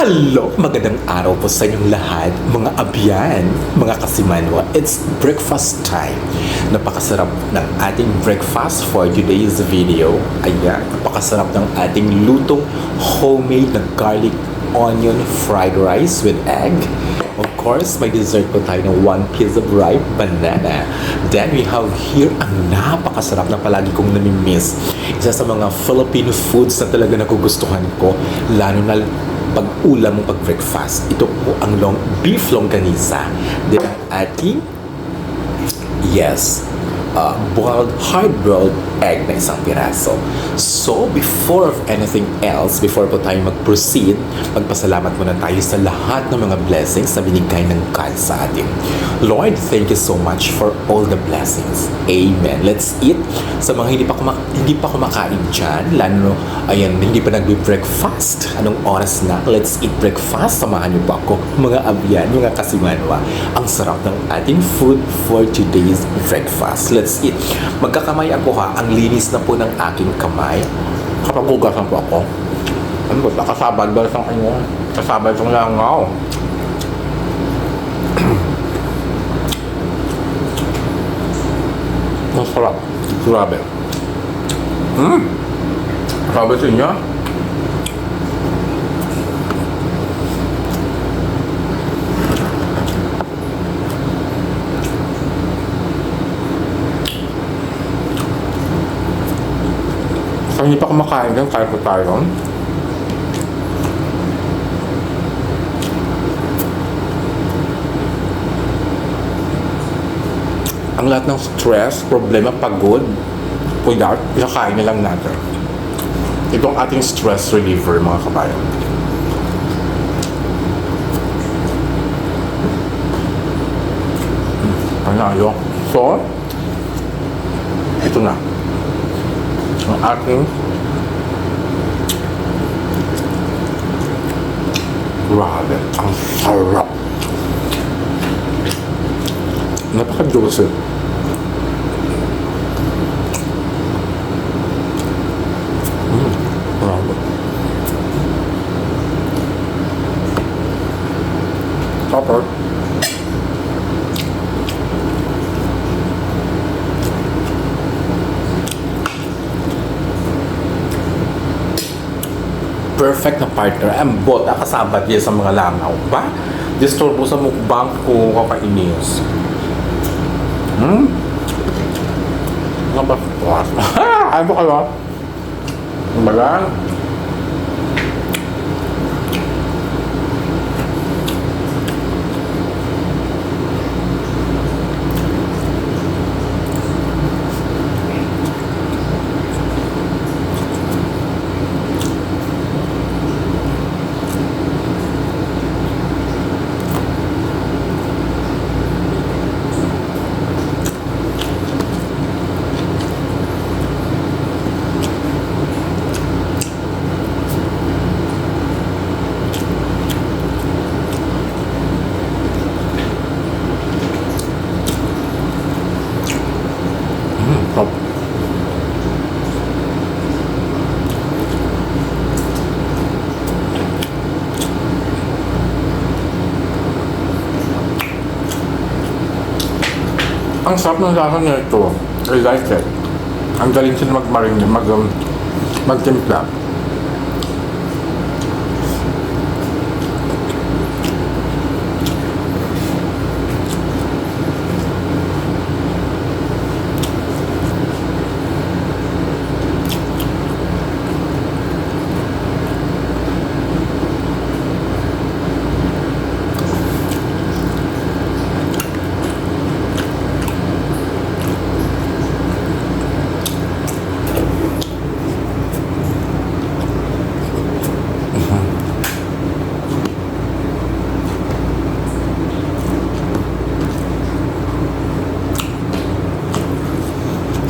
Hello! Magandang araw po sa inyong lahat, mga abyan, mga kasimanwa. It's breakfast time. Napakasarap ng ating breakfast for today's video. Ayan, napakasarap ng ating lutong homemade na garlic onion fried rice with egg. Of course, may dessert po tayo ng 1 piece of ripe banana. Then we have here ang napakasarap na palagi kong namimiss. Isa sa mga Filipino foods na talaga nagugustuhan ko, lalo na pag-ulam mo pag-breakfast. Ito po ang beef longanisa. Then ang ating, boiled, hard-boiled egg na isang piraso. So, before of anything else, before po tayo mag-proceed, magpasalamat muna tayo sa lahat ng mga blessings na binigay ng God sa atin. Lord, thank you so much for all the blessings. Amen. Let's eat. Sa mga hindi pa kumakain dyan, lalo, ayan, hindi pa nag-breakfast. Anong oras na? Let's eat breakfast. Samahan niyo po ako, mga abyan, mga kasimanwa. Ang sarap ng ating food for today's breakfast. Let's eat. Magkakamay ako ha. Ang linis na po ng aking kamay. Kapag hugasan po ako. Ano ba? Kasabad ba sa kanya? Kasabad sa langaw. Ang sarap. Grabe. Sabi sa inyo. Kung hindi pa kumakain dyan, kaya po tayo. Ang lahat ng stress, problema, pagod, without, pinakain na lang natin. Ito ang ating stress reliever, mga kabayan. Panalo. So, ito na. Ang ating grabe, ang sarap. Napaka-juicy. Grabe. Tapos perfect na partner. Ang bota kasabad niya sa mga langaw. Ba? Disturbo sa mukbang ko kakainis. Ano ba? Ano ba kayo? Ano ba lang? Ang sarap ng lasa nito. I like it. Ang galing sila magtimpla.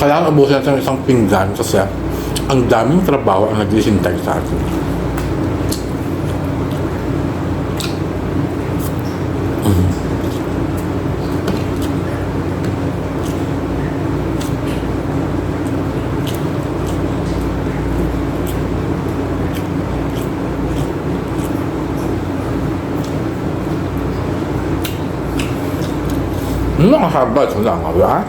Kailangan ubusin natin ng isang pinggan kasi ang daming trabaho ang nag-isintay sa atin. Nakahaba ito lang, ha?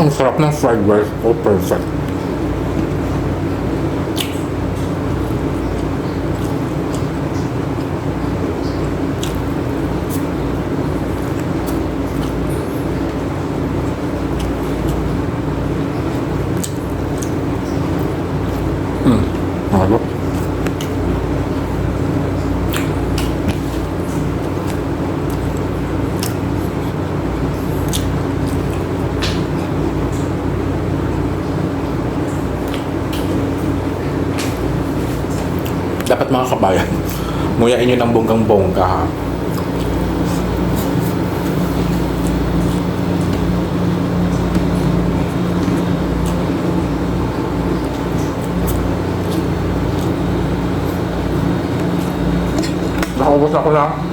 Ang sarap ng fried rice. Oh, perfect. Ano? Dapat mga kabayan, nguyain nyo ng bonggang-bongga, ha? Nakaubos ako na.